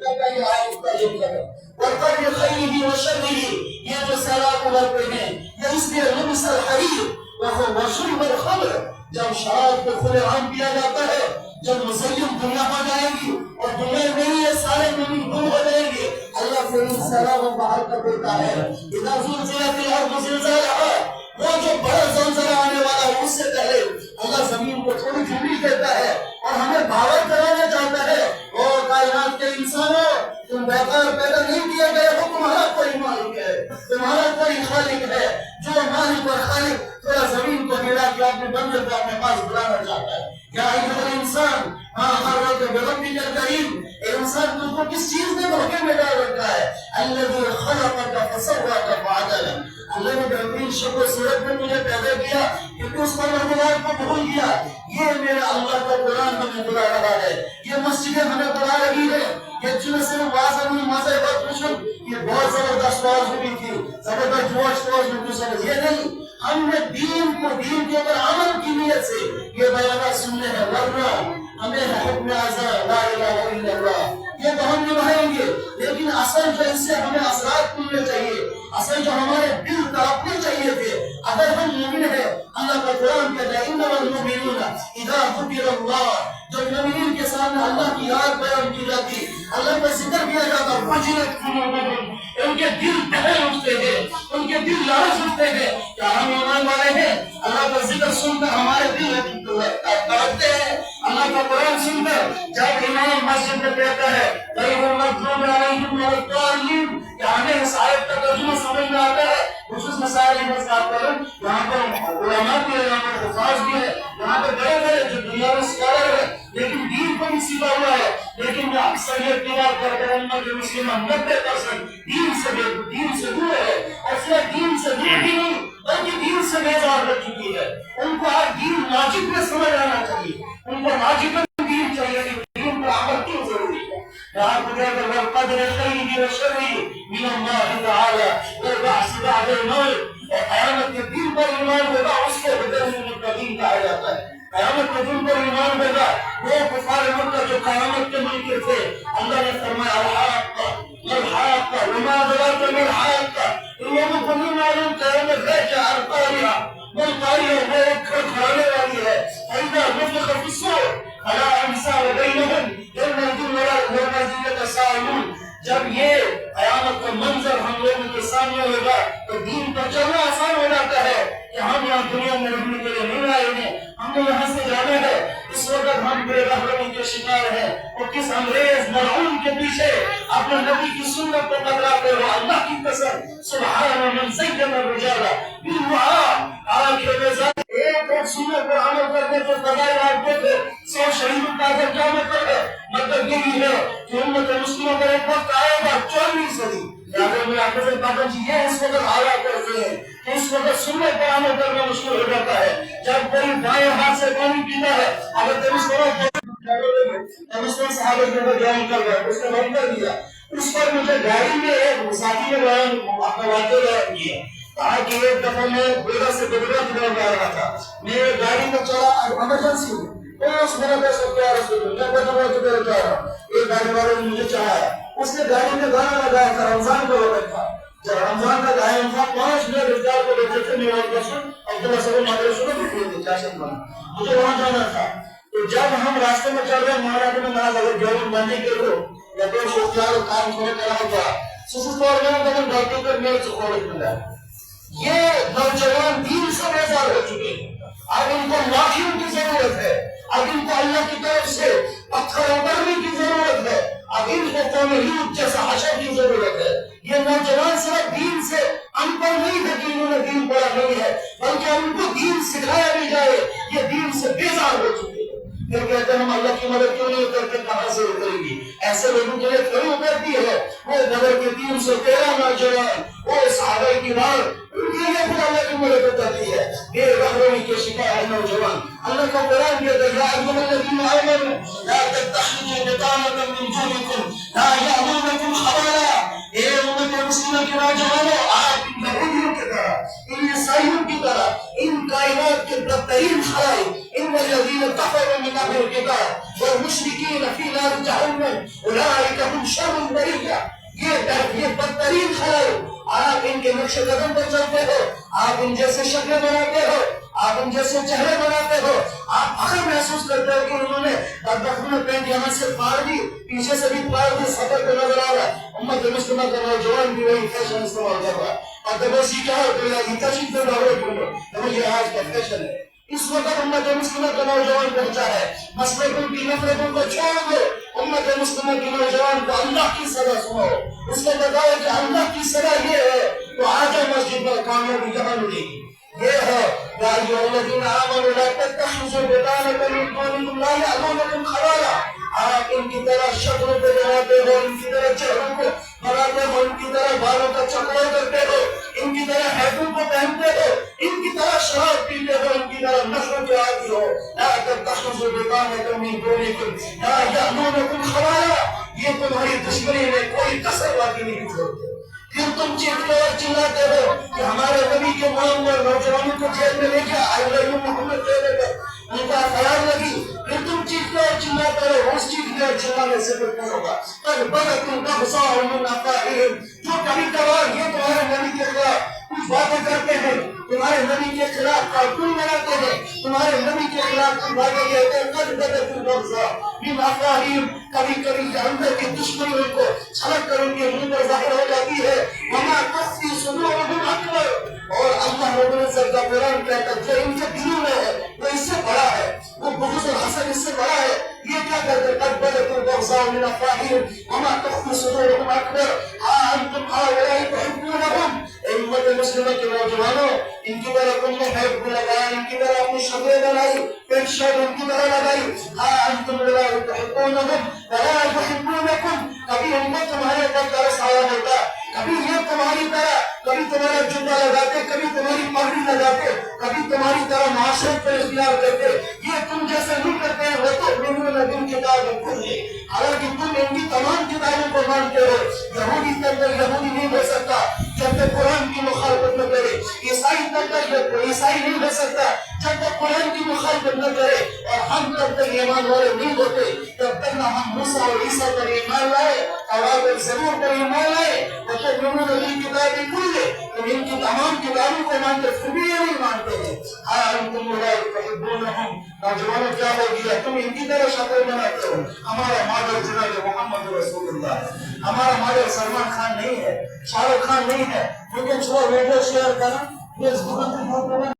کا یہ آیت کا ذکر ہے۔ وَالْقَدْرِ خَيْرِهِ وَشَرِّهِ، یہ جو سیلاب ابھرتے ہیں یہ اس لیے لبس الحریر وشرب الخمر، جب شراب کو کھلے عام پیا جاتا ہے، جب مزین دنیا ہو جائے گی اور دنیا نہیں ہے سارے نبی گم ہو جائیں گے، اللہ پھر ان سیلابوں باہر کر دیتا ہے۔ اِذَا زُلْزِلَتِ الْأَرْضُ زِلْزَالَهَا، وہ جو بڑا زلزلہ آنے والا ہے اس سے پہلے اللہ زمین کو تھوڑی ٹھنڈی دیتا ہے اور ہمیں باور کرانا چاہتا ہے، او کائنات کے انسانوں، تم بیکار پیدا نہیں کیا گئے ہو، تمہارا کوئی مالک ہے، تمہارا کوئی خالق ہے، جو مالک اور خالق تھوڑا زمین کو ملا کہ اپنے بندے کو اپنے پاس بلانا چاہتا ہے۔ یا ایھا الانسان ما غرک بربک الکریم، اے انسان تم کو کس چیز نے دھوکے میں ڈال رکھا ہے؟ الذی خلقک فسواک فعدلک، اللہ نے بہترین شکل و صورت میں مجھے پیدا کیا کہ تو اس پروردگار کو بھول گیا۔ یہ میرے اللہ کا قرآن ہمیں بلا رہا ہے، یہ مسجدیں ہمیں بلا رہی ہے، یہ جن سے واضح مذہب یہ بہت زبردست واز ہوئی تھی، زبردست جوش یہ نہیں، ہم نے دین کو دین کے اوپر عمل کی نیت سے یہ بیانات سننے ہیں، ورنہ ہمیں حکم اعظم لا الہ الا اللہ یہ تو ہم نبھائیں گے، لیکن اصل جو اس سے ہمیں اثرات ملنے چاہیے، اصل جو ہمارے دل تڑپنے چاہیے تھے، اگر ہم مومن ہیں، اللہ کا قرآن کہتا ہے انما المؤمنون اذا ذکر اللہ، جب مومنین کے سامنے اللہ کی یاد بیان کی جاتی، اللہ کا ذکر کیا جاتا، وجلت قلوبہم، ان کے دل دہل اٹھتے ہیں، ان کے دل لرز اٹھتے ہیں، کیا ہم ایمان والے ہیں؟ اللہ کا ذکر سن کر ہمارے دل تڑپتے ہیں، اللہ کا قرآن سن کر جب امام مسجد میں کہتا ہے غیر المغضوب علیہم ولا الضالین، کیا ہمیں اس آیت کا ترجمہ سمجھ میں آتا ہے؟ خصوص مسائل میں بات کریں، یہاں پر علماء بھی ہے، یہاں پر حفاظ بھی ہے، یہاں پر بڑے بڑے جو دنیا میں اسکالر ہے، لیکن دین کو بھی سیکھا ہوا ہے، لیکن میں اکثریت کی بات کر رہا ہوں کہ مسلمان 90% دین سے دور ہے، اور صرف دین سے دور بھی نہیں بلکہ دین سے بیزار ہو چکی ہے۔ ان کو آج دین لاجک میں سمجھ آنا چاہیے، ان کو لاجک میں دین چاہیے کہ دین کو عمل کیوں ضروری ہے۔ یہاں پر کہتے ہیں وَالْقَدْرِ خَيْرِهِ وَشَرِّهِ مِنَ اللَّهِ تَعَالَى وَالْبَعْثِ بَعْدَ الْمَوْتِ، اور قیامت کے دن پر ایمان ہوگا اس کو بدل المتقین کہا جاتا ہے۔ قیامت کے دن پر ایمان ہوگا وہ کفار مکہ جو قیامت کے منکر تھے، اللہ نے فرمایا الحاقہ الحاقہ وما ادراک ما الحاقہ، ان لوگوں کو نہیں معلوم قیامت ہے کیا؟ القاریہ، وہ القاریہ وہ ایک کھڑکھڑانے والی ہے، فإذا نفخ في الصور فلا انساب بینہم یومئذ ولا هم یتساءلون، جب یہ قیامت کا منظر ہم لوگوں کے سامنے ہوگا تو دین پر چلنا آسان ہو جاتا ہے کہ ہم یہاں دنیا میں رہنے کے لیے نہیں آئے ہیں، ہم نے یہاں سے جانا ہے۔ اس وقت ہم بے رحمی کے شکار ہیں اور کس انگریز ملعون کے پیچھے اپنے نبی کی سنت کو بدلاتے ہو۔ اللہ کی قسم سبحان من زین الرجال بالدعاء، آج کے میزان ایک سنت پر عمل کرنے کے فضائل آپ دیکھیں، 100 شہیدوں کا اجر کیا مطلب ہے؟ مطلب یہی ہے کہ امت مسلمہ پر ایک وقت آئے گا 24ویں صدی، اگر میں آپ سے بات جی یہ اس وقت حالات کرتے ہیں کہ اس وقت سنت پر عمل کرنا مشکل ہو جاتا ہے۔ جب کوئی بائیں ہاتھ سے پانی پیتا ہے، اگر تم اس طرح صحابہ کے اوپر بیان کر رہا ہے، اس نے بند کر دیا، اس پر مجھے گاڑی میں ایک ساتھی نے بیان اپنا واقعہ بیان کیا، کہا کہ ایک دفعہ میں بیڑا سے بدرہ کی طرف جا رہا تھا، میں گاڑی میں چلا ایمرجنسی میں، اس میں نے سب کیا رسول میں بدرہ کی طرف جا رہا ہوں، ایک گاڑی والے نے مجھے چاہا، اس نے گاڑی میں گانا لگایا تھا، رمضان کا وقت تھا، جب رمضان کا گایا تھا 5 منٹ رفتار کو بیٹھے تھے، میرا رسول عبداللہ صلی اللہ علیہ وسلم بھی تھے چاشت بنا، مجھے وہاں جانا تھا۔ تو جب ہم راستے میں چل رہے ہیں مہاراج نے ناز اگر جوان بندی کرو یا کوئی شوقیار کام چھوڑے کرا ہوگا سوسس طور میں اگر ڈاکٹر کر میرے سے کھوڑے کھلا یہ نوجوان دین سے بیزار ہو چکے ہیں، اب ان کو لاٹھیوں کی ضرورت ہے، اب ان کو اللہ کی طرف سے پتھر اترنے کی ضرورت ہے، اب ان کو قوم لوط جیسا حشر کی ضرورت ہے۔ یہ نوجوان صرف دین سے ان پر نہیں ہے کہ انہوں نے دین پڑھا نہیں ہے، بلکہ ان کو دین سکھایا بھی جائے، یہ دین سے بیزار ہو چکے ہیں۔ پھر کہتے ہیں ہم اللہ کی مدد کیوں نہیں اترتے، کہاں سے اتریں گی؟ ایسے لوگوں کے لیے تھوڑی اترتی ہے۔ وہ بدر کے 313 نوجوان، وہ صحابہ کرام، ان کے لیے پھر اللہ کی مدد اترتی ہے۔ بے رحمی کے شکار نوجوان، اللہ کا قرآن کہتا ہے یا ایھا الذین آمنوا لا تتخذوا بطانة من دونکم لا یألونکم خبالا، اے امت مسلمہ کے نوجوانوں، آپ ان یہودیوں کی طرح، ان عیسائیوں کی طرح، ان کائنات کے بدترین خلائق، ان إن الذين كفروا من أهل الكتاب والمشركين في نار جهنم أولئك هم شر البرية. یہ بدترین خیال، آپ ان کے نقش قدم پر چلتے ہو، آپ ان جیسے شکلیں بناتے ہو، آپ ان جیسے چہرے بناتے ہو، آپ فخر محسوس کرتے ہو کہ انہوں نے بدبختوں نے پینٹ یہاں سے پھاڑ دی، پیچھے سے بھی پھاڑ دی، سفر پہ نظر آ رہا ہے۔ امت مسلمہ کا نوجوان بھی وہی فیشن استعمال کر رہا ہے، اور دبوسی کیا ہو تو یہ تشریف پہ ڈالو کیوں یہ آج کا فیشن ہے۔ اس وقت امت مسلمہ کا نوجوان پہنچا ہے، مسلکوں کی نفرتوں کو چھوڑ دو، امت مسلمہ کے نوجوان کو اللہ کی سزا سنو، اس کو بتاؤ کہ اللہ کی سزا یہ ہے، تو آج مسجد میں کامیابی یہاں ملے گی۔ یہ ہے یا ایھا الذین آمنوا لا تتخذوا بطانة من دونکم لا یألونکم خبالا۔ آپ ان کی طرح شکلوں پہ بناتے ہو، ان کی طرح چہروں کو بناتے ہو، ان کی طرح بالوں کا چکرا کرتے ہو، ان کی طرح ہیٹوں کو پہنتے ہو، ان کی طرح شراب پیتے ہو، ان کی طرح نشوں کے عادی ہو۔ لا تتخذوا بطانة من دونکم لا یألونکم خبالا۔ یہ تمہاری دشمنی میں کوئی کسر باقی نہیں چھوڑتے۔ پھر تم چیختے اور چلاتے ہو کہ ہمارے نبی کے معاملہ نوجوانوں کو جیل میں لے کے آئے محمد کہنے کا ان کا خیال لگی، پھر تم چیختے اور چلاتے ہو، اس چیخنے اور چلانے سے پھر کیا ہوگا؟ قد بدت البغضاء من افواہہم۔ جو کبھی کبھار یہ تمہارے نبی کے خلاف کچھ باتیں کرتے ہیں، تمہارے نبی کے خلاف کارٹون بناتے ہیں، تمہارے نبی کے خلاف کچھ باتیں کہتے ہیں، قد بدت البغضاء من افواہہم، کبھی کبھی یہ اندر کی دشمنی ان کو چھلک کر ان کے منہ پر ظاہر ہو جاتی ہے۔ وما تخفی صدورہم اکبر، اور اللہ رب العزت کا قرآن کہتا ہے جو ان کے دلوں میں ہے وہ اس سے بڑا ہے، وہ بغض اور حسد اس سے بڑا ہے۔ یہ کیا کہتے ہیں؟ قد بدت البغضاء من افواہہم وما تخفی صدورہم اکبر ہا انتم ہؤلاء تحبونہم۔ امت مسلمہ کے نوجوانوں، ان کی طرح تم نے ہیٹ بھی لگایا، ان کی طرح اپنی شکلیں بنائی، پینٹ شرٹ ان کی طرح لگائی، ہا انتم ہؤلاء تحبونہم ولا یحبونکم۔ کبھی ان کو تمہارے پر ترس آیا ہوتا، کبھی یہ تمہاری طرح، کبھی تمہارا جوتا لگاتے، کبھی تمہاری پگڑی لگاتے، کبھی تمہاری طرح معاشرت پر اختیار کرتے، یہ تم جیسے نہیں کرتے ہیں۔ وہ تو تؤمنون بالکتاب کلہ، حالانکہ تم ان کی تمام کتابوں کو مانتے ہو۔ یہودی تب تک یہودی نہیں ہو سکتا جب تک قرآن کی مخالفت نہ کرے، عیسائی تب تک عیسائی نہیں ہو سکتا جب تک قرآن کی مخالفت نہ کرے، اور ہم تب تک ایمان والے نہیں ہوتے جب تک نہ ہم موسیٰ اور عیسیٰ پر ایمان لائے، توراۃ اور زبور پر ایمان لائے۔ وتؤمنون بالکتاب کلہ، تم ان کی تمام کتابوں کو مانتے پھر بھی یہ نہیں مانتے ہیں۔ ہاں انتم اولئک تحبونہم، نوجوانوں کیا ہو گیا؟ تم ان کی طرح شکل بناتے ہو۔ ہمارا ماڈل جناب محمد رسول اللہ ہے، ہمارا ماڈل سلمان خان نہیں ہے، شاہ رخ خان نہیں ہے۔ کیونکہ چھوڑو ویڈیو شیئر کرنا، فیس بک پہ